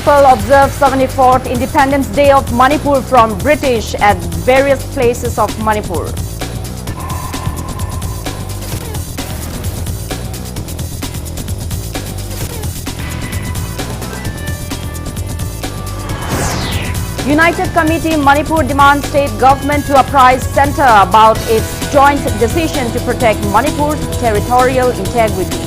people observed 74th Independence Day of Manipur from British at various places of Manipur. United Committee Manipur demands state government to apprise centre about its joint decision to protect Manipur's territorial integrity.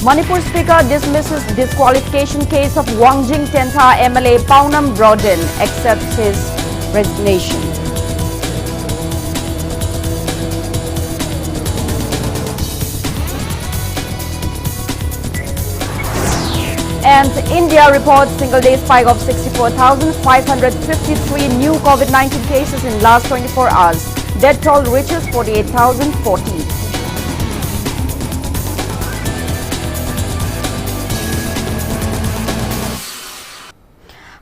Manipur Speaker dismisses disqualification case of Wangjing Tenta MLA Paunam Broden, accepts his resignation. And India reports single-day spike of 64,553 new COVID-19 cases in last 24 hours. Death toll reaches 48,040.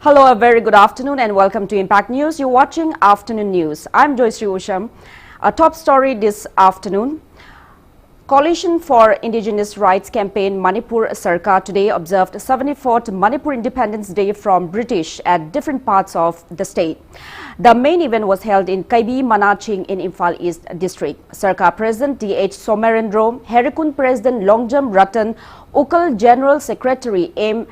Hello, a very good afternoon and welcome to Impact News. You're watching Afternoon News. I'm Joyshree Usham. A top story this afternoon. Coalition for Indigenous Rights campaign Manipur Sarkar today observed 74th Manipur Independence Day from British at different parts of the state. The main event was held in Kaibi Manaching in Imphal East District. Sarkar President D.H. Somerendro, Herikun President Longjam Ratan, Ukal General Secretary M.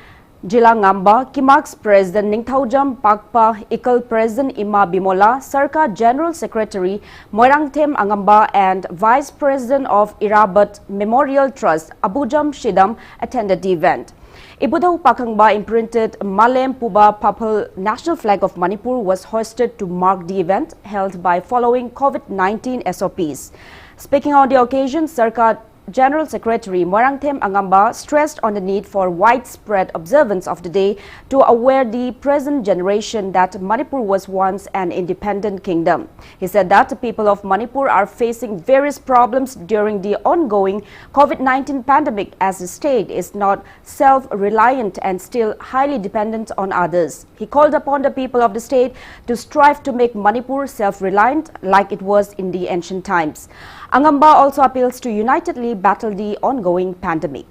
Jilangamba, Kimax President Ningthaujam Pakpa, Ikal President Ima Bimola, Sarkar General Secretary Moirangthem Angamba and Vice President of Irabat Memorial Trust Abujam Shidam attended the event. Ibudau Pakangba imprinted Malem Puba Purple national flag of Manipur was hoisted to mark the event held by following COVID-19 SOPs. Speaking on the occasion, Sarkar General Secretary Moirangthem Angamba stressed on the need for widespread observance of the day to aware the present generation that Manipur was once an independent kingdom. He said that the people of Manipur are facing various problems during the ongoing COVID-19 pandemic as the state is not self-reliant and still highly dependent on others. He called upon the people of the state to strive to make Manipur self-reliant like it was in the ancient times. Angamba also appeals to unitedly battle the ongoing pandemic.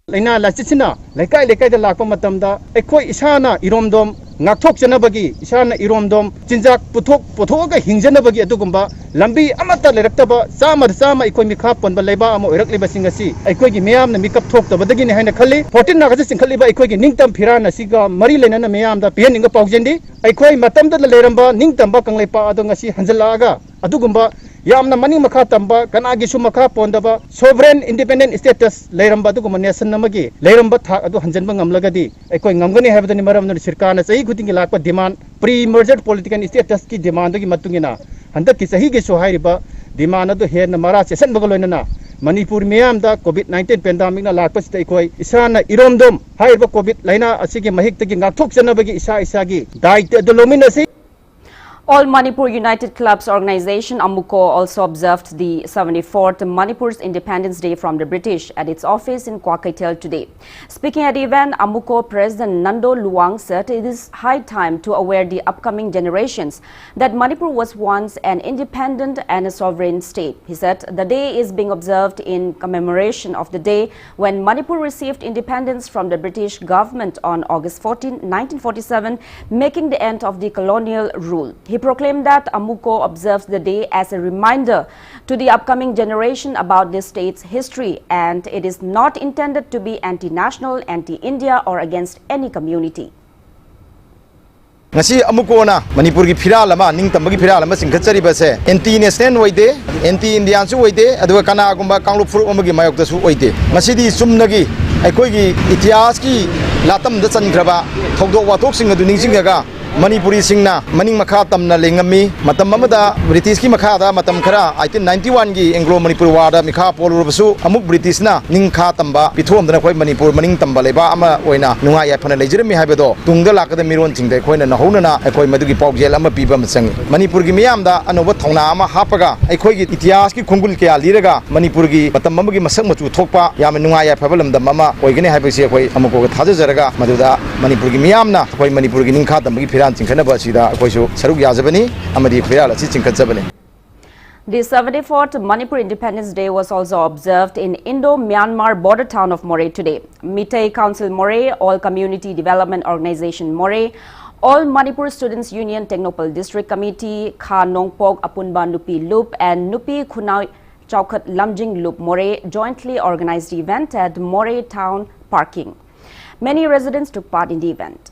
Laina lachitsina lekai da lakpa matamda ekoi isana iromdom ngakthok janabagi isana iromdom chinjak puthok ga hingjanabagi adugumba lambi amata leраktaba sama ekoi mikha ponba leba amo oirakliba singasi ekoi gi meyam na mikap thok tabadagi ne haina khalli 14 na ga singkhaliba ekoi gi ningtam phirana siga mari lenana meyam da pian ninga paujendi ekoi matamda leramba ningtamba kangleipa ado ngasi hanjalaga adugumba yamna maning makha tamba kanagi su makha pondaba sovereign independent status leiramba du nation namagi leiramba thak adu hanjanba ngamlagadi ekoi ngamgani habadani maram no sirkana sahi khutingi lakpa demand pre merger political status ki demand gi matungina handa ki sahi ge so hairiba demand adu he na mara session bagaloina Manipur miyam da COVID-19 pandemic na lakpa sita ekoi isana iromdom haiba COVID laina asigi mahik tagi ngakthok janabagi isa gi daite adu lomina sei. All Manipur United Clubs Organization Amuko also observed the 74th Manipur's Independence Day from the British at its office in Kwakaitel today. Speaking at the event, Amuko President Nando Luang said it is high time to aware the upcoming generations that Manipur was once an independent and a sovereign state. He said the day is being observed in commemoration of the day when Manipur received independence from the British government on August 14, 1947, making the end of the colonial rule. He proclaimed that Amuko observes the day as a reminder to the upcoming generation about this state's history, and it is not intended to be anti-national, anti-India or against any community. Ngasi Amuko na Manipur gi phiral ama ningtambagi phiral ama singkhatsari base anti national oide anti indian su oide aduga kana gumba kanglu furu amagi mayok da su oide ngasi di sumnagi aikoi gi itihas ki latam da changraba thogdo wathok sing adu ningsingaga Manipuri singna maning makha tamna lengami matam amada British ki makha da matam khara 1891 gi Anglo Manipur war da mikha polurubasu amuk British na ningkha tamba pithom dana khoi Manipur maning tamba leba ama oina nunga ya phana leijirmi haibado tungda lakada miron chingde khoina na houna na khoi madugi pawjel ama piba masang Manipur gi miyam da anoba thongna ama hapaga khoi gi itihas ki khungul kya liraga Manipur gi matam amagi masak machu thokpa yam nunga ya phabalam da mama oigene haibasi khoi amuko ga thajajaraga maduda Manipur gi miyam na khoi Manipur gi ningkha tamba gi phira Firan Tinkanaba Sida, Kosho, Saruk Yazabani, Amadi Fiala, Tinkatsabani. The 74th Manipur Independence Day was also observed in Indo-Myanmar border town of Moreh today. Meitei Council Moreh, All Community Development Organization Moreh, All Manipur Students Union Technopal District Committee, Kha Nongpok Apunba Nupi Loop and Nupi Khunau Chaukat Lamjing Loop Moreh jointly organized the event at Moreh Town Parking. Many residents took part in the event.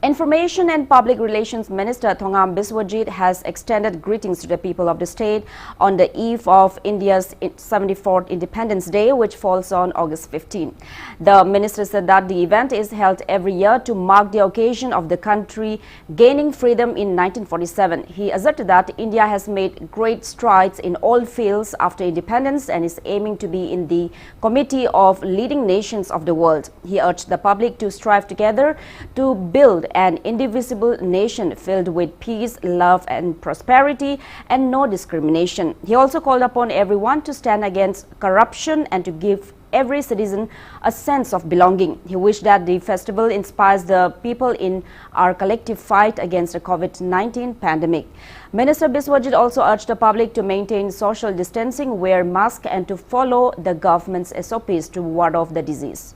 Information and Public Relations Minister Thongam Biswajit has extended greetings to the people of the state on the eve of India's 74th Independence Day, which falls on August 15. The minister said that the event is held every year to mark the occasion of the country gaining freedom in 1947. He asserted that India has made great strides in all fields after independence and is aiming to be in the committee of leading nations of the world. He urged the public to strive together to build an indivisible nation filled with peace, love and prosperity and no discrimination. He also called upon everyone to stand against corruption and to give every citizen a sense of belonging. He wished that the festival inspires the people in our collective fight against the COVID-19 pandemic. Minister Biswajit also urged the public to maintain social distancing, wear masks and to follow the government's SOPs to ward off the disease.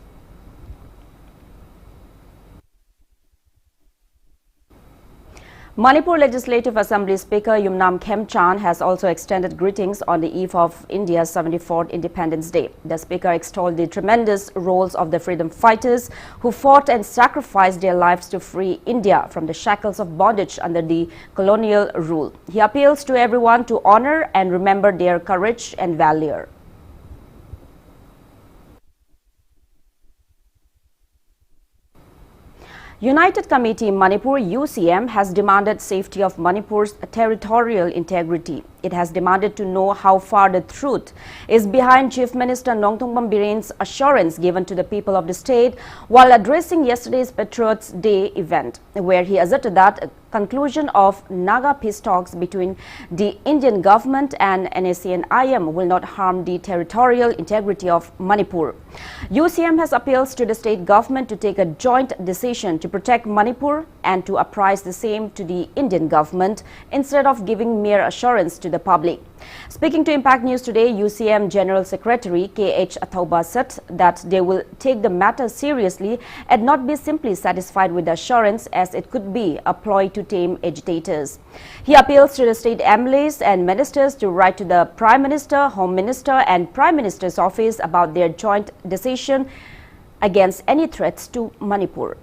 Manipur Legislative Assembly Speaker Yumnam Khemchan has also extended greetings on the eve of India's 74th Independence Day. The speaker extolled the tremendous roles of the freedom fighters who fought and sacrificed their lives to free India from the shackles of bondage under the colonial rule. He appeals to everyone to honor and remember their courage and valor. United Committee Manipur UCM has demanded safety of Manipur's territorial integrity. It has demanded to know how far the truth is behind Chief Minister Nongthombam Biren's assurance given to the people of the state while addressing yesterday's Patriots Day event, where he asserted that conclusion of Naga peace talks between the Indian government and NACN-IM will not harm the territorial integrity of Manipur. UCM has appealed to the state government to take a joint decision to protect Manipur and to apprise the same to the Indian government instead of giving mere assurance to the public. Speaking to Impact News today, UCM General Secretary K.H. Athauba said that they will take the matter seriously and not be simply satisfied with the assurance as it could be a ploy to tame agitators. He appeals to the state MLAs and ministers to write to the Prime Minister, Home Minister and Prime Minister's office about their joint decision against any threats to Manipur.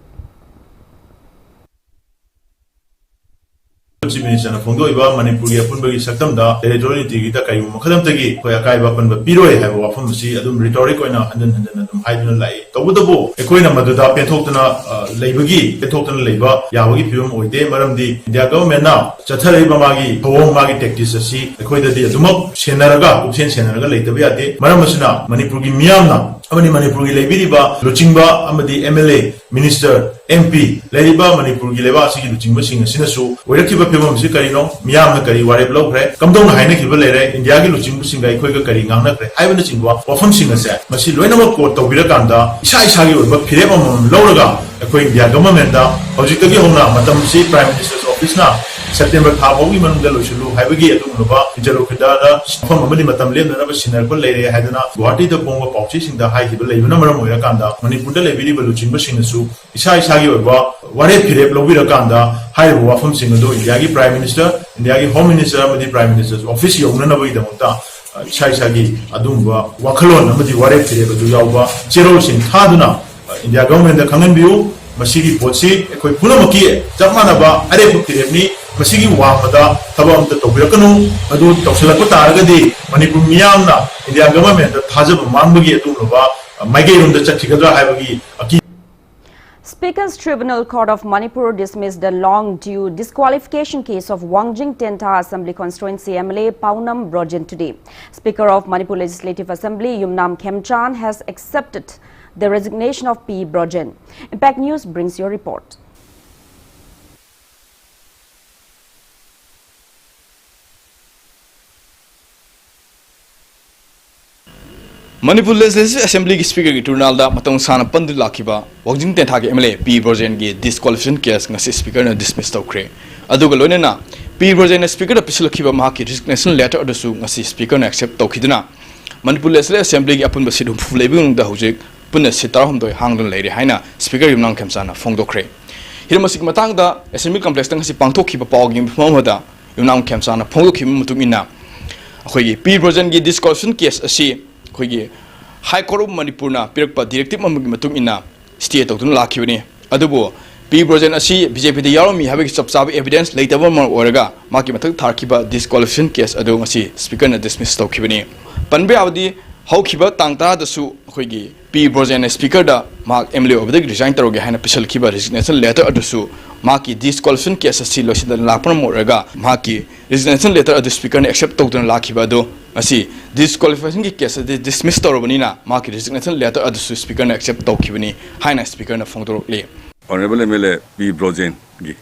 Chief Minister Fondoiba Manipuri Apunbagi Satamda, territorial integrity Kayu Makadamtagi, Koyakai Bapan Piro have a Wafamsi, Adum rhetoric and Hidden Lai. Tawutabo, Equina Maduda, Pentotana, Labagi, Petotan Labor, Yawagi Pum, Oide, Maramdi, their government now, Chatari Bamagi, Home Magi Tactis, Equida de Dumop, Senaraga, Upsen Senaraga, later Beate, Maramasana, Manipuri Miana, Amani Manipuri Labiriba, Luchimba, Amadi MLA, Minister, MP, Ladiba, Manipuri Leva, Luchimba Sing, Sinasu, where keep a people Sikarino, Miam Kari, Warablo, come down Hine Kibalere, India Luchimba Singa, Quaker Kari, Ivan the Chingua, often singer said, Masi Luenamo Court of Virakanda, Isai Sagi, but Piremon, Loraga, a queen dia government, Ojitagi Hona, Madam C. Prime Minister's office now. September Tabo, women Delusulu, Havagi, Atunova, Jelokada, from Madi Matam Lin, and Sinako Lady Hadana, Guati the Pongo Poxis in the high Hibble, number of Moyakanda, Maniputale Vidi Luchim Sinasu, Isai Sagi, what a period of Virakanda, High Wafum Singado, Yagi Prime Minister, and Yagi Home Minister, Madi Prime Minister's official, none of the Monta, Isai Sagi, Adumba, Wakalon, Madi Ware period of Yawa, Zeros in Taduna, in their government, the Kangan view, Masigi Potsi, Punamaki, Jamanaba, Arepu Kiremi. Masigi Wamada, Tabam the Tobirakanu, Adu Toxilakota, Manipur Miana, India government, the Tazab Mambagi Atunova, Magay the Chachikada Havagi. Speaker's Tribunal Court of Manipur dismissed the long-due disqualification case of Wangjing Tenta Assembly Constituency MLA Paunam Brojen today. Speaker of Manipur Legislative Assembly Yumnam Khemchan has accepted the resignation of P. Brojen. Impact News brings your report. Manipur Legislative Assembly ki Speaker ki Turnalda matong sana pandu lakhiba Wagjing Tentha ki MLA P Brojen ki disqualification case ngasi Speaker na dismiss tawkre aduga loinena P Brojen na Speaker da pisilakhiba ma ki resignation letter adusu ngasi Speaker na accept tawkhiduna Manipur Legislative Assembly ki apun basidum fulebung da hojik punna sitar homdoi hangdon leire haina Speaker yumnang khamsana phongdokre hirmasik matang da Assembly complex tang si pangthokhiba pawgi mhamada yumnang khamsana phongdokhiba mutumina akhoi P Brojen ki disqualification case asi Kogi High Court of Manipur na pirakpa directive mamagi matung ina stay tawtun lakhiwani adubo P Brojen asi BJP de yaromi habik chapchabi evidence laitaba mar oraga maki mathak tharkiba disqualification case adu ngasi speaker na dismiss tawkhibani panbe awdi hawkhiba tangta dasu khoigi P Brojen speaker da mark MLA obdig resign taroge haina pisal khiba resignation letter adusu maki disqualification case asi losidal lakpram oraga maki resignation letter adu speaker na accept tawtun lakhiba adu asi disqualification ki case de dismiss torobani na maki resignation letter adu speaker na accept tawkhibani haina speaker na phongdorokle Honorable MLA P Brojen ki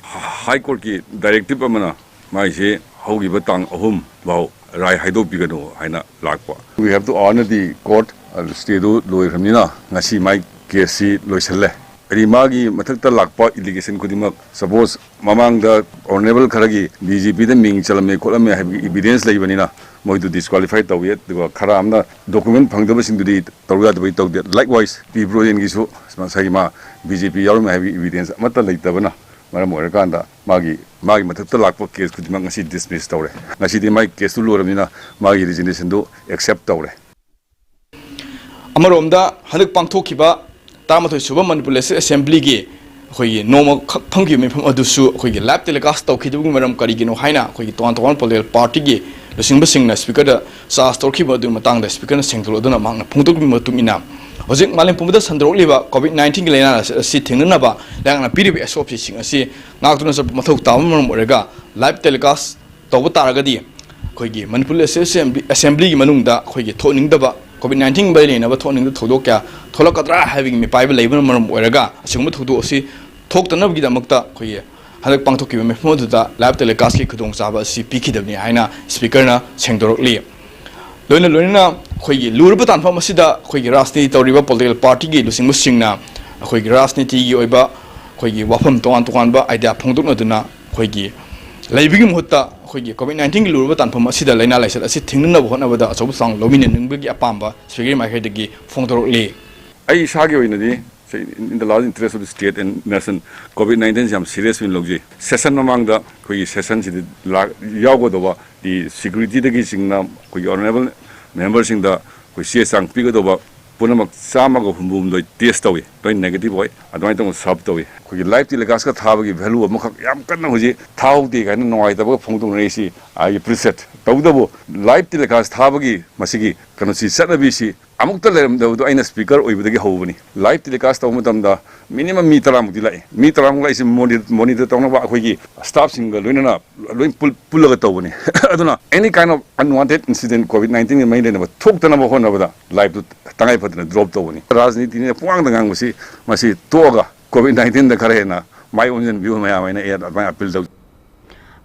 High Court ki directive amana mai se hogi batang ahum bau rai haido pigano haina lakpa we have to honor the court stay do loi ramina ngasi mai case loiselle rimagi mathakta lakpa allegation kudimak suppose mamang da honorable kharagi BJP da ming chalame kolame evidence laibanina moidu disqualified tawye duga khara amna document phangdaba singdudi tawya dabai tawde likewise P Brojen gi su sagima BJP yarum evidence mata laitabana maram orakanda magi mathakta lakpa case kudimak ngasi dismiss tawre ngasi di mai case tu loramina magi resignation do accept tawre amaromda hanak pangthokhiba tamathoi suba Manipur Legislative Assembly gi khoi noma phanggi me pham adusu khoi gi lab telecast tawkhidu maram karigino haina khoi ton political party gi lusingba singna speaker da sa storki bodu matang da speaker na sengthol aduna mangna phungtok mi matumina hojik malim pumda sandrok liba COVID-19 gi lena si thingna ba langna piribi SOP sing asi ngakduna sa mathok taw maram orega live telecast tawba taragadi khoi gi Manipur Legislative Assembly gi manungda khoi gi thoning daba COVID-19 bai lena ba thoning da thodok kya tholakadra having me paiba leibun maram orega asingma thodo asi thoktanab gi damakta khoi hadak pangthokki me phmoduda live telecast ki khudong chaba si pikhidabni haina speaker na sengdorokli loina khoigi lurba tanfam asida khoigi rajniti tawriba political party gi lusingmu singna khoigi rajniti gi oiba khoigi wafam tokan ba idea phongdokna duna khoigi laibigi muhutta khoigi COVID-19 gi lurba tanfam asida laina laisat asi thingnna bhona bada achobu sang lomine nungbi gi apamba speaker mai khedagi phongdorokli ai sagi oinadi in the large interest of the state and nation COVID-19 jam serious in logji session among the koi session si yago do the security the singna koi honorable members in the koi sang pigo do punamak sama go humbum do test awi to negative boy adwai to sub to koi life telegas ka thaba gi value amak yam kan hoji thau de ga noi da phongdong re si I appreciate tawdabo life telegas thaba gi masigi kanu si sanabi si amukta leram do aina speaker oibudagi hobani live telecast taw matamda minimum mi taram dilai mi taram lai sim monitor tawna ba khoigi staff single loina loin pullaga tawbani aduna any kind of unwanted incident COVID-19 mai lena thoktana ba hona bada live to tangai patna drop tawbani rajniti ne puang da ngangsi masi toga COVID-19 da kharena my own view mai amaina air advance appeal taw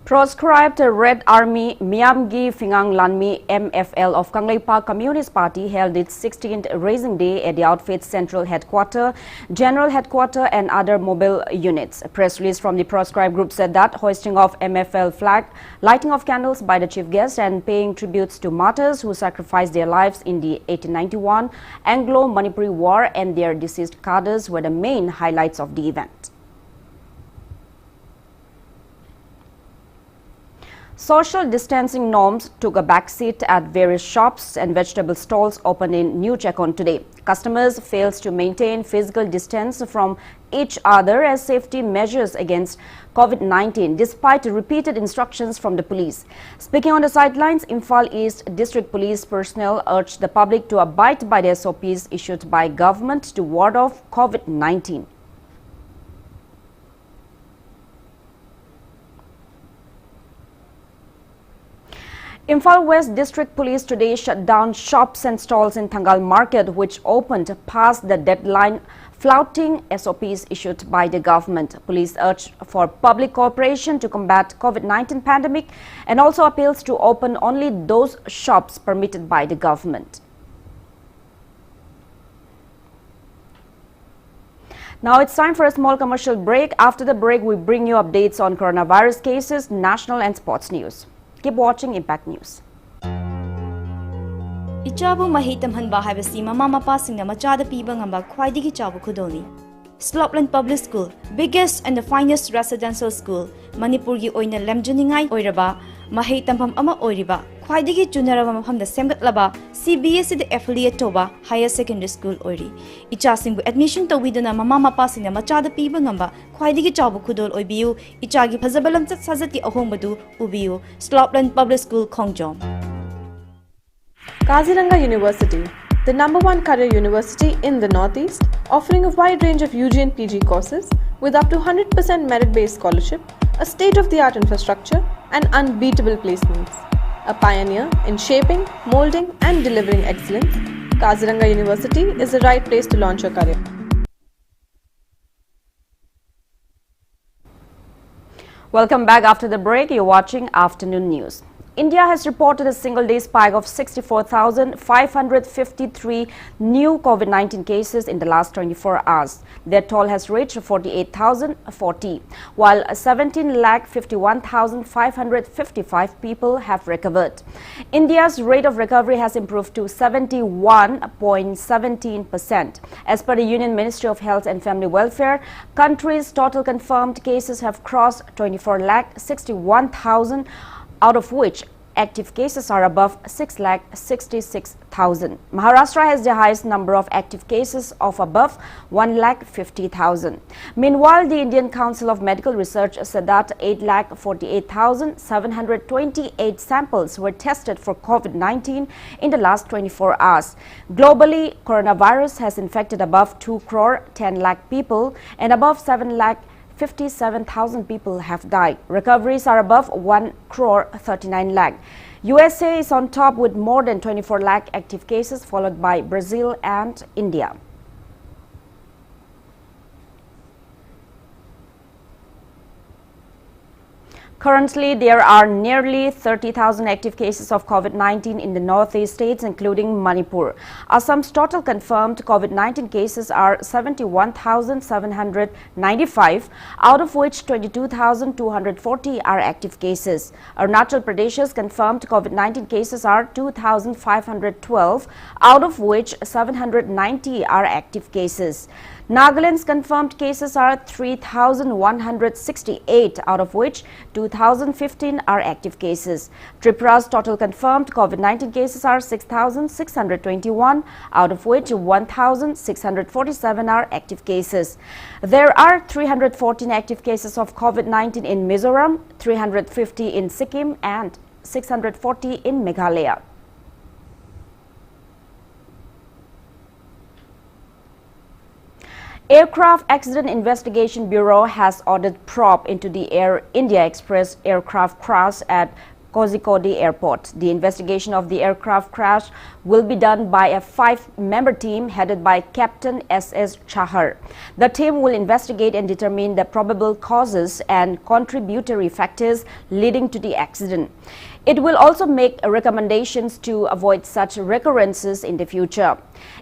Proscribed Red Army Miyamgi Fingang Lanmi MFL of Kangleipa Communist Party held its 16th Raising Day at the outfit's central headquarters, general headquarters and other mobile units. A press release from the proscribed group said that hoisting of MFL flag, lighting of candles by the chief guest and paying tributes to martyrs who sacrificed their lives in the 1891 Anglo-Manipuri War and their deceased cadres were the main highlights of the event. Social distancing norms took a backseat at various shops and vegetable stalls opened in New Chekon today. Customers failed to maintain physical distance from each other as safety measures against COVID-19 despite repeated instructions from the police. Speaking on the sidelines, Imphal East District Police personnel urged the public to abide by the SOPs issued by government to ward off COVID-19. Imphal West District Police today shut down shops and stalls in Thangal Market which opened past the deadline, flouting SOPs issued by the government. Police urged for public cooperation to combat COVID-19 pandemic and also appeals to open only those shops permitted by the government. Now it's time for a small commercial break. After the break, we bring you updates on coronavirus cases, national and sports news. Keep watching Impact News. Ichabu mahi tamhanba haibasi mama mapa singna machada piba ngamba khwaidigi chabu khudolni. Slopland Public School, biggest and the finest residential school, Manipur gi oina lemjuningai oiraba, mahi tampham ama oiriba, khwaidigi junaraba mafamda semgatlaba, CBSE the affiliate toba higher secondary school oiri. Icha singbu admission tawiduna mama mapa singna machada piba ngamba khwaidigi chabu khudol oibiu, ichagi phazabalam chat sajati ahombadu ubiu, Slopland Public School Khongjom. Kaziranga University, the #1 career university in the Northeast, offering a wide range of UG and PG courses with up to 100% merit-based scholarship, a state-of-the-art infrastructure, and unbeatable placements. A pioneer in shaping, molding, and delivering excellence, Kaziranga University is the right place to launch your career. Welcome back after the break. You're watching Afternoon News. India has reported a single-day spike of 64,553 new COVID-19 cases in the last 24 hours. Their toll has reached 48,040, while 17,51,555 people have recovered. India's rate of recovery has improved to 71.17%. As per the Union Ministry of Health and Family Welfare, country's total confirmed cases have crossed 24,61,000, out of which active cases are above 6,66,000. Maharashtra has the highest number of active cases of above 1,50,000. Meanwhile, the Indian Council of Medical Research said that 8,48,728 samples were tested for COVID-19 in the last 24 hours. Globally, coronavirus has infected above 2 crore 10 lakh people and above 7,57,000 people have died. Recoveries are above 1 crore 39 lakh. USA is on top with more than 24 lakh active cases, followed by Brazil and India. Currently, there are nearly 30,000 active cases of COVID-19 in the northeast states, including Manipur. Assam's total confirmed COVID-19 cases are 71,795, out of which 22,240 are active cases. Arunachal Pradesh's confirmed COVID-19 cases are 2,512, out of which 790 are active cases. Nagaland's confirmed cases are 3,168, out of which 2,015 are active cases. Tripura's total confirmed COVID-19 cases are 6,621, out of which 1,647 are active cases. There are 314 active cases of COVID-19 in Mizoram, 350 in Sikkim, and 640 in Meghalaya. Aircraft Accident Investigation Bureau has ordered probe into the Air India Express aircraft crash at Kozhikode Airport. The investigation of the aircraft crash will be done by a 5-member team headed by Captain S.S. Chahar. The team will investigate and determine the probable causes and contributory factors leading to the accident. It will also make recommendations to avoid such recurrences in the future.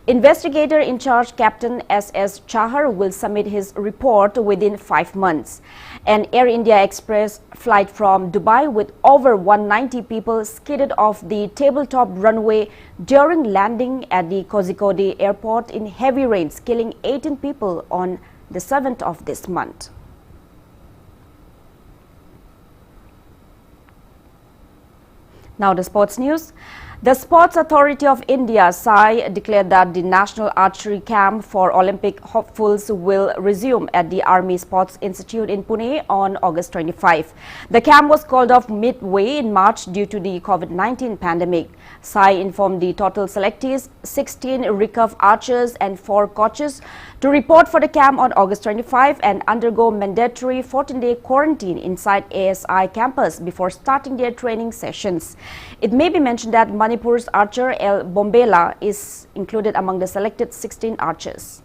Investigator in charge Captain S.S. Chahar will submit his report within 5 months. An Air India Express flight from Dubai with over 190 people skidded off the tabletop runway during landing at the Kozhikode Airport in heavy rains, killing 18 people on the 7th of this month. Now the sports news. The Sports Authority of India, SAI, declared that the National Archery Camp for Olympic hopefuls will resume at the Army Sports Institute in Pune on August 25. The camp was called off midway in March due to the COVID-19 pandemic. SAI informed the total selectees, 16 recurve archers and 4 coaches, to report for the camp on August 25 and undergo mandatory 14-day quarantine inside ASI campus before starting their training sessions. It may be mentioned that Manipur's archer El Bombela is included among the selected 16 archers.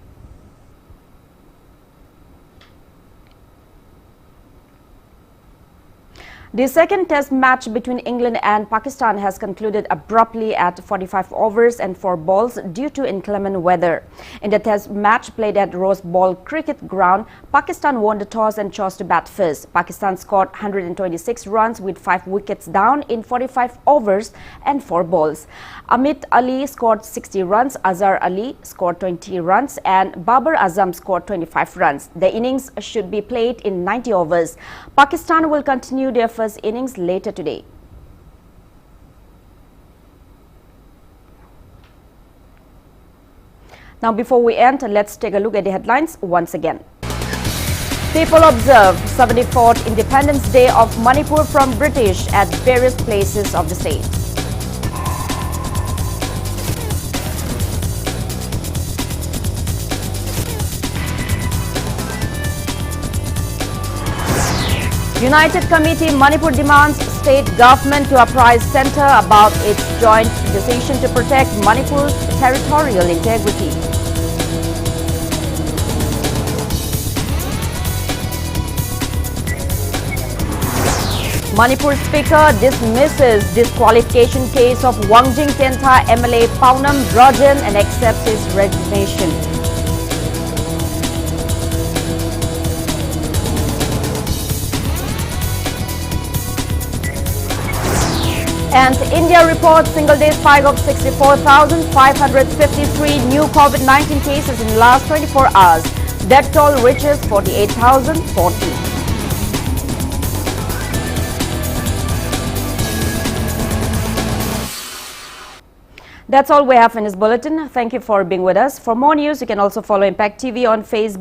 The second test match between England and Pakistan has concluded abruptly at 45 overs and 4 balls due to inclement weather. In the test match played at Rose Bowl Cricket Ground, Pakistan won the toss and chose to bat first. Pakistan scored 126 runs with 5 wickets down in 45 overs and 4 balls. Amit Ali scored 60 runs, Azhar Ali scored 20 runs and Babar Azam scored 25 runs. The innings should be played in 90 overs. Pakistan will continue their first innings later today. Now before we end, let's take a look at the headlines once again. People observe 74th Independence Day of Manipur from British at various places of the state. United Committee Manipur demands state government to apprise centre about its joint decision to protect Manipur's territorial integrity. Manipur Speaker dismisses disqualification case of Wangjing Tenta MLA Paunam Rajan and accepts his resignation. And India reports single-day spike of 64,553 new COVID-19 cases in the last 24 hours. Death toll reaches 48,040. That's all we have in this bulletin. Thank you for being with us. For more news, you can also follow Impact TV on Facebook.